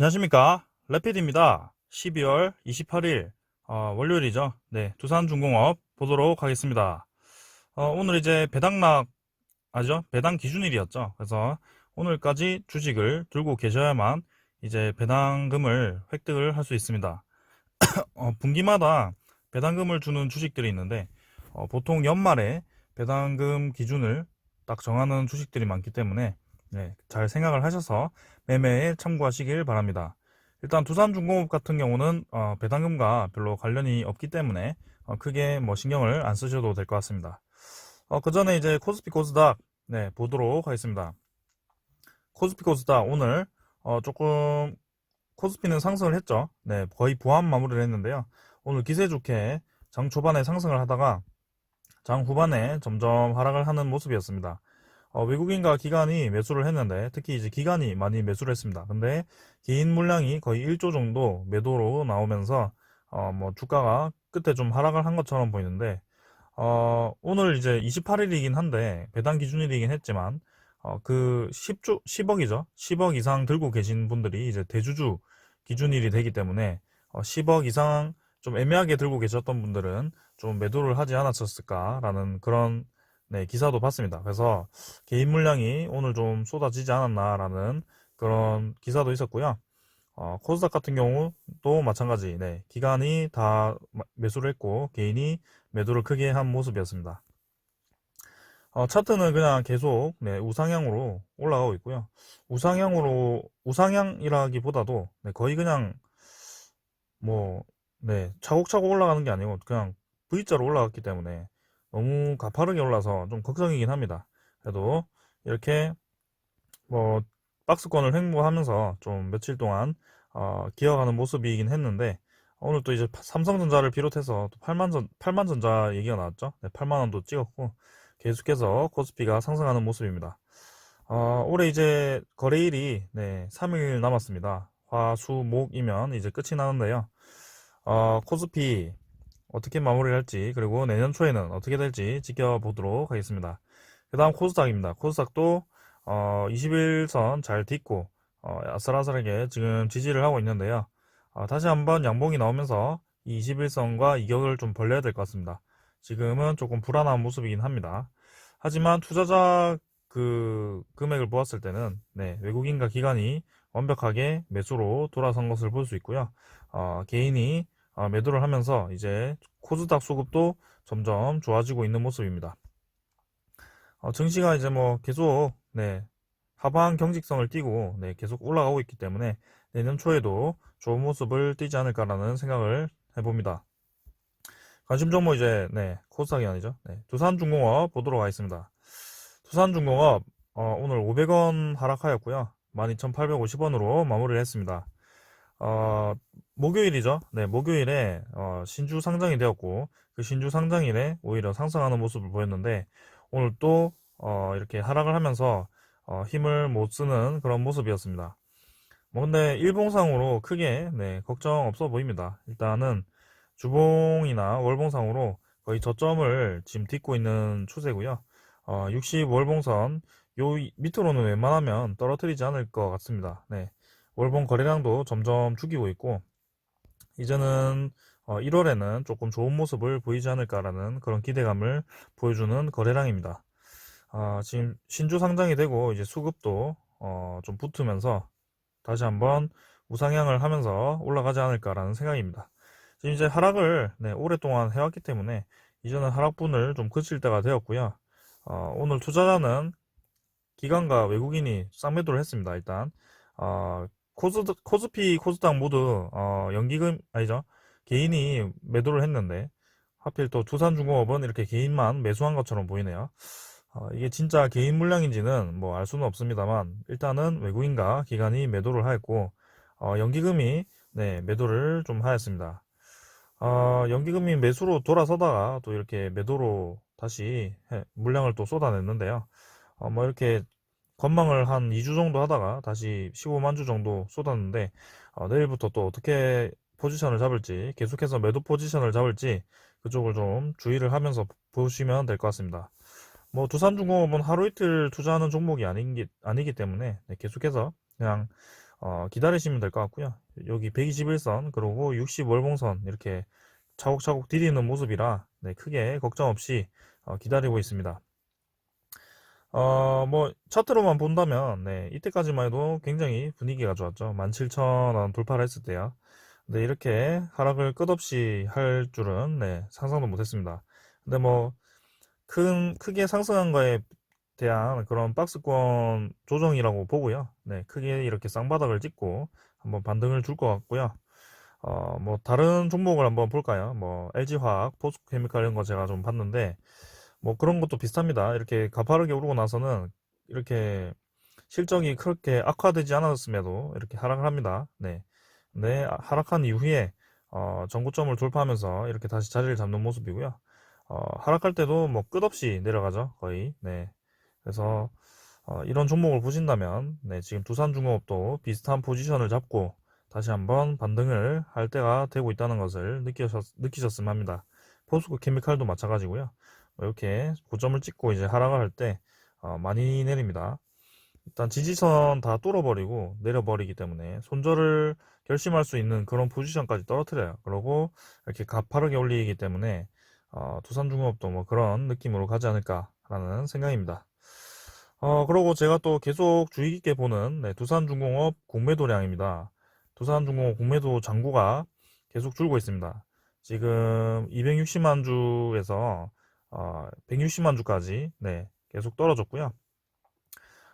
안녕하십니까. 레피드입니다. 12월 28일 월요일이죠. 네, 두산중공업 보도록 하겠습니다. 오늘 이제 배당락 아죠? 배당 기준일이었죠. 그래서 오늘까지 주식을 들고 계셔야만 이제 배당금을 획득을 할 수 있습니다. 분기마다 배당금을 주는 주식들이 있는데 보통 연말에 배당금 기준을 딱 정하는 주식들이 많기 때문에 네, 잘 생각을 하셔서 매매에 참고하시길 바랍니다. 일단 두산중공업 같은 경우는 배당금과 별로 관련이 없기 때문에 크게 뭐 신경을 안 쓰셔도 될 것 같습니다. 그 전에 이제 코스피 코스닥 네, 보도록 하겠습니다. 코스피 코스닥 오늘 조금 코스피는 상승을 했죠. 네, 거의 보합 마무리를 했는데요. 오늘 기세 좋게 장 초반에 상승을 하다가 장 후반에 점점 하락을 하는 모습이었습니다. 외국인과 기관이 매수를 했는데 특히 이제 기관이 많이 매수를 했습니다. 근데 개인 물량이 거의 1조 정도 매도로 나오면서 뭐 주가가 끝에 좀 하락을 한 것처럼 보이는데 오늘 이제 28일이긴 한데 배당 기준일이긴 했지만 그 10억이죠. 10억 이상 들고 계신 분들이 이제 대주주 기준일이 되기 때문에 10억 이상 좀 애매하게 들고 계셨던 분들은 좀 매도를 하지 않았었을까라는 그런 네, 기사도 봤습니다. 그래서 개인 물량이 오늘 좀 쏟아지지 않았나라는 그런 기사도 있었고요. 코스닥 같은 경우도 마찬가지, 네, 기관이 다 매수를 했고 개인이 매도를 크게 한 모습이었습니다. 차트는 그냥 계속 네, 우상향으로 올라가고 있고요. 우상향이라기보다도 네, 거의 그냥 뭐 네, 차곡차곡 올라가는 게 아니고 그냥 V자로 올라갔기 때문에 너무 가파르게 올라서 좀 걱정이긴 합니다. 그래도 이렇게 뭐 박스권을 횡보하면서 좀 며칠 동안 기어가는 모습이긴 했는데 오늘 또 이제 삼성전자를 비롯해서 또 8만전자 얘기가 나왔죠. 네, 8만원도 찍었고 계속해서 코스피가 상승하는 모습입니다. 올해 이제 거래일이 네, 3일 남았습니다. 화, 수, 목이면 이제 끝이 나는데요. 코스피 어떻게 마무리를 할지 그리고 내년 초에는 어떻게 될지 지켜보도록 하겠습니다. 그 다음 코스닥입니다. 코스닥도 21선 잘 딛고 아슬아슬하게 지금 지지를 하고 있는데요. 다시 한번 양봉이 나오면서 이 21선과 이격을 좀 벌려야 될 것 같습니다. 지금은 조금 불안한 모습이긴 합니다. 하지만 투자자 그 금액을 보았을 때는 네, 외국인과 기관이 완벽하게 매수로 돌아선 것을 볼 수 있고요. 개인이 매도를 하면서 이제 코스닥 수급도 점점 좋아지고 있는 모습입니다. 증시가 이제 뭐 계속 네, 하방 경직성을 띠고 네, 계속 올라가고 있기 때문에 내년 초에도 좋은 모습을 띠지 않을까라는 생각을 해봅니다. 관심 종목 이제 네, 코스닥이 아니죠. 네, 두산중공업 보도록 하겠습니다. 두산중공업 오늘 500원 하락하였고요. 12,850원으로 마무리를 했습니다. 어, 목요일이죠. 네, 목요일에 신주 상장이 되었고 그 신주 상장일에 오히려 상승하는 모습을 보였는데 오늘 또 이렇게 하락을 하면서 힘을 못 쓰는 그런 모습이었습니다. 뭐 근데 일봉상으로 크게 네, 걱정 없어 보입니다. 일단은 주봉이나 월봉상으로 거의 저점을 지금 딛고 있는 추세고요. 60 월봉선 요 밑으로는 웬만하면 떨어뜨리지 않을 것 같습니다. 네. 월봉 거래량도 점점 죽이고 있고 이제는 1월에는 조금 좋은 모습을 보이지 않을까라는 그런 기대감을 보여주는 거래량입니다. 지금 신주 상장이 되고 이제 수급도 좀 붙으면서 다시 한번 우상향을 하면서 올라가지 않을까라는 생각입니다. 지금 이제 하락을 네, 오랫동안 해왔기 때문에 이제는 하락분을 좀 그칠 때가 되었고요. 오늘 투자자는 기관과 외국인이 쌍매도를 했습니다. 일단 코스피, 코스닥 모두 연기금 아니죠. 개인이 매도를 했는데 하필 또 두산중공업은 이렇게 개인만 매수한 것처럼 보이네요. 이게 진짜 개인 물량인지는 뭐 알 수는 없습니다만 일단은 외국인과 기관이 매도를 하였고 연기금이 네, 매도를 좀 하였습니다. 연기금이 매수로 돌아서다가 또 이렇게 매도로 다시 물량을 또 쏟아냈는데요. 뭐 이렇게 건망을 한 2주 정도 하다가 다시 15만 주 정도 쏟았는데 내일부터 또 어떻게 포지션을 잡을지 계속해서 매도 포지션을 잡을지 그쪽을 좀 주의를 하면서 보시면 될 것 같습니다. 뭐 두산중공업은 하루 이틀 투자하는 종목이 아니기 때문에 네, 계속해서 그냥 기다리시면 될 것 같고요. 여기 121선 그리고 60 월봉선 이렇게 차곡차곡 디디는 모습이라 네, 크게 걱정 없이 기다리고 있습니다. 뭐 차트로만 본다면 네, 이때까지만 해도 굉장히 분위기가 좋았죠. 17,000원 돌파를 했을 때요. 네, 이렇게 하락을 끝없이 할 줄은 네, 상상도 못했습니다. 근데 뭐 크게 상승한 거에 대한 그런 박스권 조정이라고 보고요. 네, 크게 이렇게 쌍바닥을 찍고 한번 반등을 줄 것 같고요. 뭐 다른 종목을 한번 볼까요? 뭐 LG화학, 포스코케미칼 이런 거 제가 좀 봤는데 뭐 그런 것도 비슷합니다. 이렇게 가파르게 오르고 나서는 이렇게 실적이 그렇게 악화되지 않았음에도 이렇게 하락을 합니다. 네. 네, 하락한 이후에 전고점을 돌파하면서 이렇게 다시 자리를 잡는 모습이고요. 하락할 때도 뭐 끝없이 내려가죠. 거의. 네. 그래서 이런 종목을 보신다면 네, 지금 두산중공업도 비슷한 포지션을 잡고 다시 한번 반등을 할 때가 되고 있다는 것을 느끼셨으면 합니다. 포스코 케미칼도 마찬가지고요. 이렇게 고점을 찍고 이제 하락을 할 때 많이 내립니다. 일단 지지선 다 뚫어버리고 내려버리기 때문에 손절을 결심할 수 있는 그런 포지션까지 떨어뜨려요. 그러고 이렇게 가파르게 올리기 때문에 두산중공업도 뭐 그런 느낌으로 가지 않을까라는 생각입니다. 그리고 제가 또 계속 주의 깊게 보는 네, 두산중공업 공매도량입니다. 두산중공업 공매도 잔고가 계속 줄고 있습니다. 지금 260만 주에서 160만 주까지 네, 계속 떨어졌고요.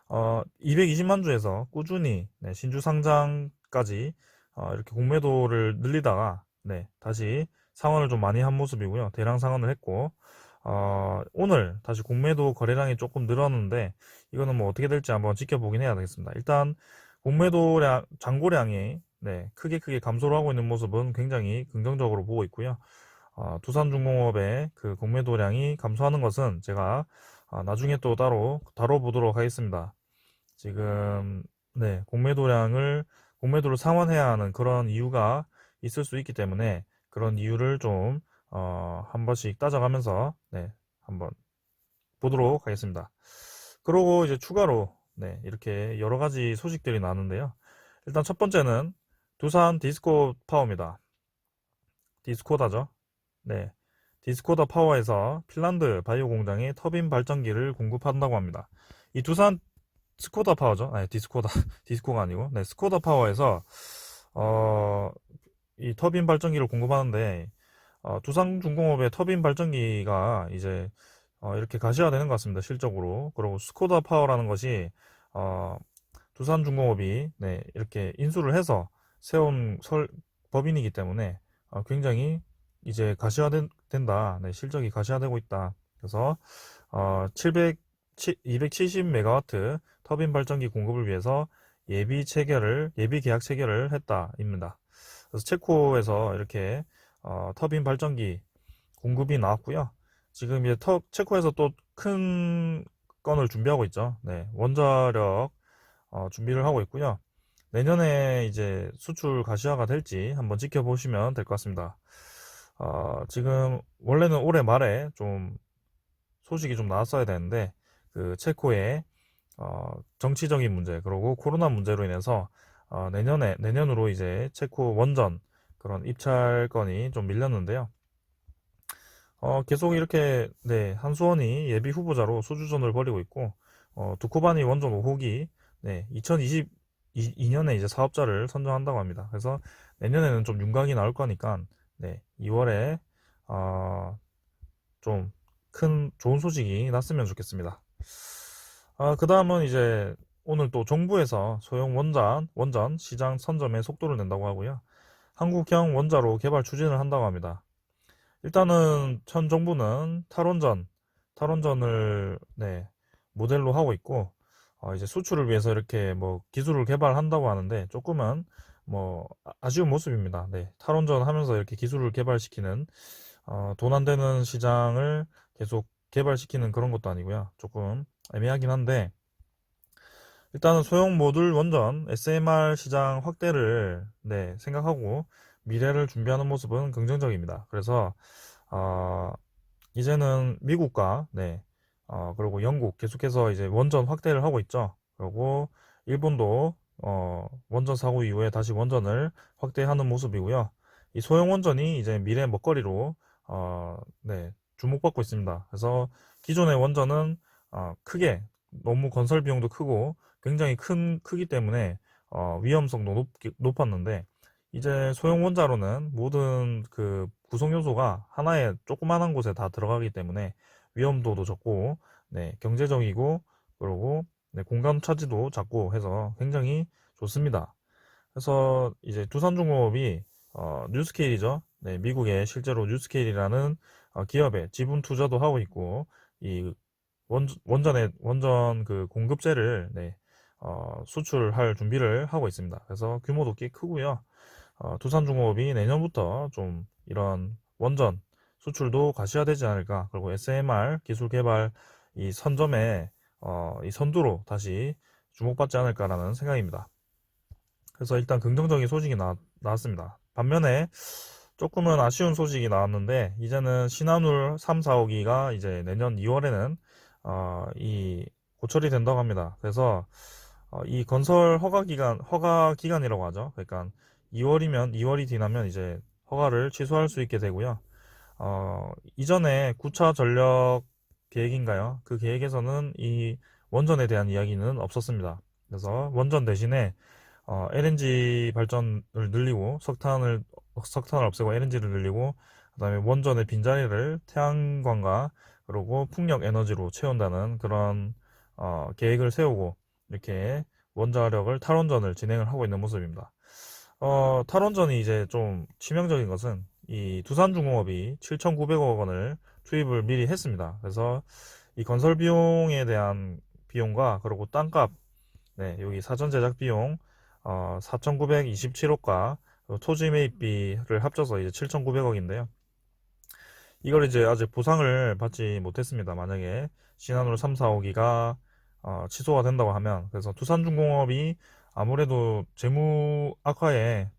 220만 주에서 꾸준히 네, 신주 상장까지 이렇게 공매도를 늘리다가 네, 다시 상환을 좀 많이 한 모습이고요. 대량 상환을 했고 오늘 다시 공매도 거래량이 조금 늘었는데 이거는 뭐 어떻게 될지 한번 지켜보긴 해야 되겠습니다. 일단 공매도량 잔고량이 네, 크게 감소를 하고 있는 모습은 굉장히 긍정적으로 보고 있고요. 두산중공업의 그 공매도량이 감소하는 것은 제가 나중에 또 따로 다뤄보도록 하겠습니다. 지금 네, 공매도를 상환해야 하는 그런 이유가 있을 수 있기 때문에 그런 이유를 좀 한 번씩 따져가면서 네, 한번 보도록 하겠습니다. 그리고 이제 추가로 네, 이렇게 여러 가지 소식들이 나왔는데요. 일단 첫 번째는 두산 디스코 파워입니다. 디스코다죠. 네. 디스코다 파워에서 핀란드 바이오 공장에 터빈 발전기를 공급한다고 합니다. 이 두산 스코다 파워죠. 아니, 디스코다, 디스코가 아니고, 네, 스코다 파워에서, 어, 이 터빈 발전기를 공급하는데, 두산중공업의 터빈 발전기가 이제, 이렇게 가시화되는 것 같습니다. 실적으로. 그리고 스코다 파워라는 것이, 어, 두산중공업이, 네, 이렇게 인수를 해서 세운 법인이기 때문에, 굉장히 이제 가시화된다. 네, 실적이 가시화되고 있다. 그래서, 270메가와트 터빈 발전기 공급을 위해서 예비 계약 체결을 했다입니다. 그래서 체코에서 이렇게 터빈 발전기 공급이 나왔고요. 지금 이제 체코에서 또 큰 건을 준비하고 있죠. 네, 원자력 준비를 하고 있고요. 내년에 이제 수출 가시화가 될지 한번 지켜보시면 될 것 같습니다. 지금 원래는 올해 말에 좀 소식이 좀 나왔어야 되는데 그 체코의 정치적인 문제 그리고 코로나 문제로 인해서 내년으로 이제 체코 원전 그런 입찰 건이 좀 밀렸는데요. 계속 이렇게 네, 한수원이 예비 후보자로 수주전을 벌이고 있고 두코바니 원전 5호기 네, 2022년에 이제 사업자를 선정한다고 합니다. 그래서 내년에는 좀 윤곽이 나올 거니까 네, 2월에 좀 큰 좋은 소식이 났으면 좋겠습니다. 그 다음은 이제 오늘 또 정부에서 소형 원전 시장 선점에 속도를 낸다고 하고요. 한국형 원자로 개발 추진을 한다고 합니다. 일단은 현 정부는 탈원전을 네, 모델로 하고 있고 이제 수출을 위해서 이렇게 뭐 기술을 개발한다고 하는데 조금은 뭐 아쉬운 모습입니다. 네, 탈원전 하면서 이렇게 기술을 개발시키는 돈 안 되는 시장을 계속 개발시키는 그런 것도 아니고요. 조금 애매하긴 한데 일단은 소형 모듈 원전 SMR 시장 확대를 네, 생각하고 미래를 준비하는 모습은 긍정적입니다. 그래서 이제는 미국과 네, 그리고 영국 계속해서 이제 원전 확대를 하고 있죠. 그리고 일본도 원전 사고 이후에 다시 원전을 확대하는 모습이고요. 이 소형 원전이 이제 미래 먹거리로 네, 주목받고 있습니다. 그래서 기존의 원전은 크게 너무 건설 비용도 크고 굉장히 크기 때문에 위험성도 높았는데 이제 소형 원자로는 모든 그 구성 요소가 하나의 조그만한 곳에 다 들어가기 때문에 위험도도 적고 네, 경제적이고 그리고 네, 공간 차지도 작고 해서 굉장히 좋습니다. 그래서 이제 두산중공업이 뉴스케일이죠. 네, 미국의 실제로 뉴스케일이라는 기업에 지분 투자도 하고 있고 이 원전 그 공급재를 네, 수출할 준비를 하고 있습니다. 그래서 규모도 꽤 크고요. 두산중공업이 내년부터 좀 이런 원전 수출도 가시화되지 않을까. 그리고 SMR 기술 개발 이 선점에 이 선두로 다시 주목받지 않을까라는 생각입니다. 그래서 일단 긍정적인 소식이 나왔습니다. 반면에 조금은 아쉬운 소식이 나왔는데 이제는 신한울 3, 4호기가 이제 내년 2월에는 이 고철이 된다고 합니다. 그래서 이 건설 허가 기간이라고 하죠. 그러니까 2월이 지나면 이제 허가를 취소할 수 있게 되고요. 이전에 9차 전력 계획인가요? 그 계획에서는 이 원전에 대한 이야기는 없었습니다. 그래서 원전 대신에 LNG 발전을 늘리고 석탄을 없애고 LNG를 늘리고 그다음에 원전의 빈자리를 태양광과 그리고 풍력 에너지로 채운다는 그런 계획을 세우고 이렇게 원자력을 탈원전을 진행을 하고 있는 모습입니다. 탈원전이 이제 좀 치명적인 것은 이 두산중공업이 7,900억 원을 투입을 미리 했습니다. 그래서 이 건설 비용에 대한 비용과 그리고 땅값, 네, 여기 사전 제작 비용 4,927억과 토지 매입비를 합쳐서 이제 7,900억인데요. 이걸 이제 아직 보상을 받지 못했습니다. 만약에 신한으로 3, 4호기가 취소가 된다고 하면 그래서 두산중공업이 아무래도 재무 악화에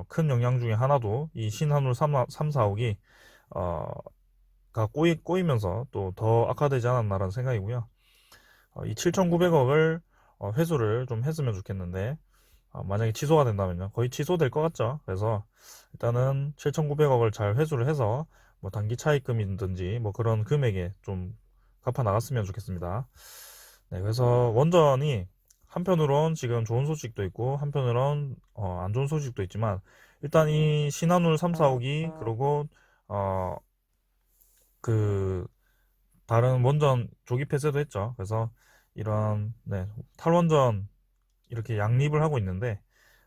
큰 영향 중에 하나도 이 신한울 3, 4호기 가 꼬이면서 또 더 악화되지 않았나라는 생각이고요. 이 7,900억을 회수를 좀 했으면 좋겠는데 만약에 취소가 된다면요. 거의 취소될 것 같죠. 그래서 일단은 7,900억을 잘 회수를 해서 뭐 단기 차입금이든지 뭐 그런 금액에 좀 갚아 나갔으면 좋겠습니다. 네, 그래서 원전이 한편으론 지금 좋은 소식도 있고 한편으론 안 좋은 소식도 있지만 일단 이 신한울 3, 4호기 그리고 어, 그 다른 원전 조기 폐쇄도 했죠. 그래서 이런 네, 탈원전 이렇게 양립을 하고 있는데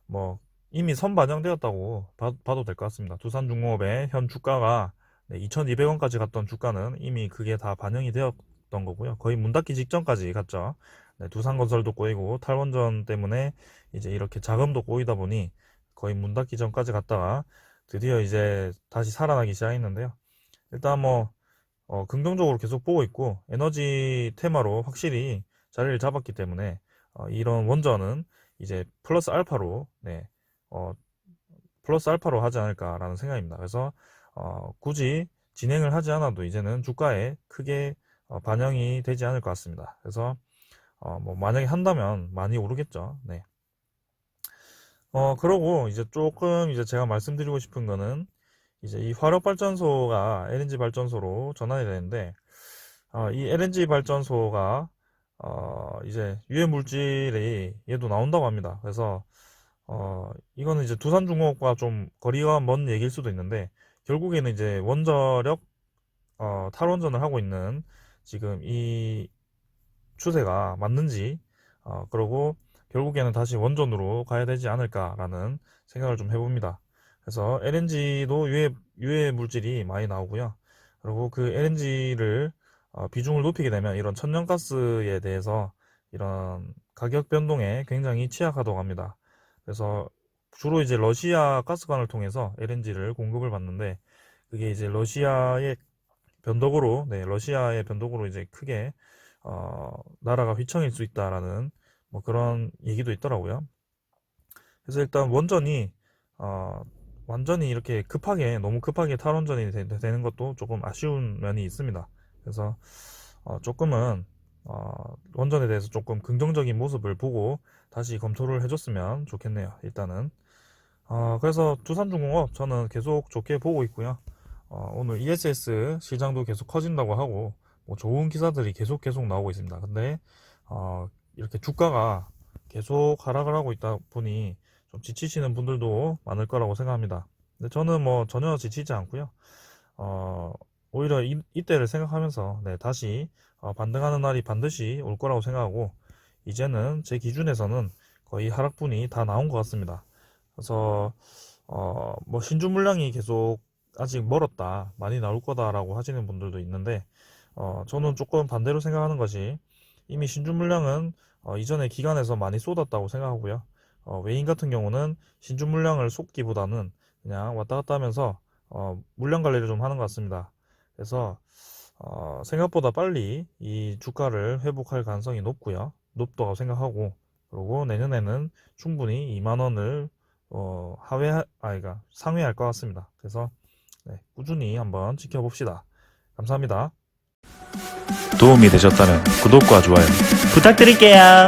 뭐 이미 선반영되었다고 봐도 될 것 같습니다. 두산중공업의 현 주가가 2,200원까지 갔던 주가는 이미 그게 다 반영이 되었던 거고요. 거의 문 닫기 직전까지 갔죠. 네, 두산건설도 꼬이고 탈원전 때문에 이제 이렇게 자금도 꼬이다 보니 거의 문 닫기 전까지 갔다가 드디어 이제 다시 살아나기 시작했는데요. 일단 뭐 긍정적으로 계속 보고 있고 에너지 테마로 확실히 자리를 잡았기 때문에 이런 원전은 이제 네, 어, 플러스 알파로 하지 않을까라는 생각입니다. 그래서 굳이 진행을 하지 않아도 이제는 주가에 크게 반영이 되지 않을 것 같습니다. 그래서 뭐 만약에 한다면 많이 오르겠죠. 네. 그러고 이제 조금 이제 제가 말씀드리고 싶은 거는 이제 이 화력발전소가 LNG 발전소로 전환이 되는데 이 LNG 발전소가 이제 유해 물질이 얘도 나온다고 합니다. 그래서 이거는 이제 두산중공업과 좀 거리가 먼 얘기일 수도 있는데 결국에는 이제 원자력 탈원전을 하고 있는 지금 이 추세가 맞는지 그러고 결국에는 다시 원전으로 가야 되지 않을까라는 생각을 좀 해봅니다. 그래서 LNG도 유해 물질이 많이 나오고요. 그리고 그 LNG를 비중을 높이게 되면 이런 천연가스에 대해서 이런 가격 변동에 굉장히 취약하다고 합니다. 그래서 주로 이제 러시아 가스관을 통해서 LNG를 공급을 받는데 그게 이제 러시아의 변덕으로 이제 크게 나라가 휘청일 수 있다라는 뭐 그런 얘기도 있더라고요. 그래서 일단 원전이 어, 완전히 이렇게 너무 급하게 탈원전이 되는 것도 조금 아쉬운 면이 있습니다. 그래서 조금은 원전에 대해서 조금 긍정적인 모습을 보고 다시 검토를 해줬으면 좋겠네요. 일단은 그래서 두산중공업 저는 계속 좋게 보고 있고요. 오늘 ESS 시장도 계속 커진다고 하고 뭐 좋은 기사들이 계속 나오고 있습니다. 근데 이렇게 주가가 계속 하락을 하고 있다 보니 좀 지치시는 분들도 많을 거라고 생각합니다. 근데 저는 뭐 전혀 지치지 않고요. 오히려 이때를 생각하면서 네, 다시 반등하는 날이 반드시 올 거라고 생각하고 이제는 제 기준에서는 거의 하락분이 다 나온 것 같습니다. 그래서 뭐 신주 물량이 계속 아직 멀었다, 많이 나올 거다라고 하시는 분들도 있는데 저는 조금 반대로 생각하는 것이 이미 신주 물량은 이전에 기간에서 많이 쏟았다고 생각하고요. 외인 같은 경우는 신주 물량을 쏟기보다는 그냥 왔다 갔다 하면서 물량 관리를 좀 하는 것 같습니다. 그래서 생각보다 빨리 이 주가를 회복할 가능성이 높다고 생각하고 그리고 내년에는 충분히 2만 원을 그러니까 상회할 것 같습니다. 그래서 네, 꾸준히 한번 지켜봅시다. 감사합니다. 도움이 되셨다면 구독과 좋아요 부탁드릴게요.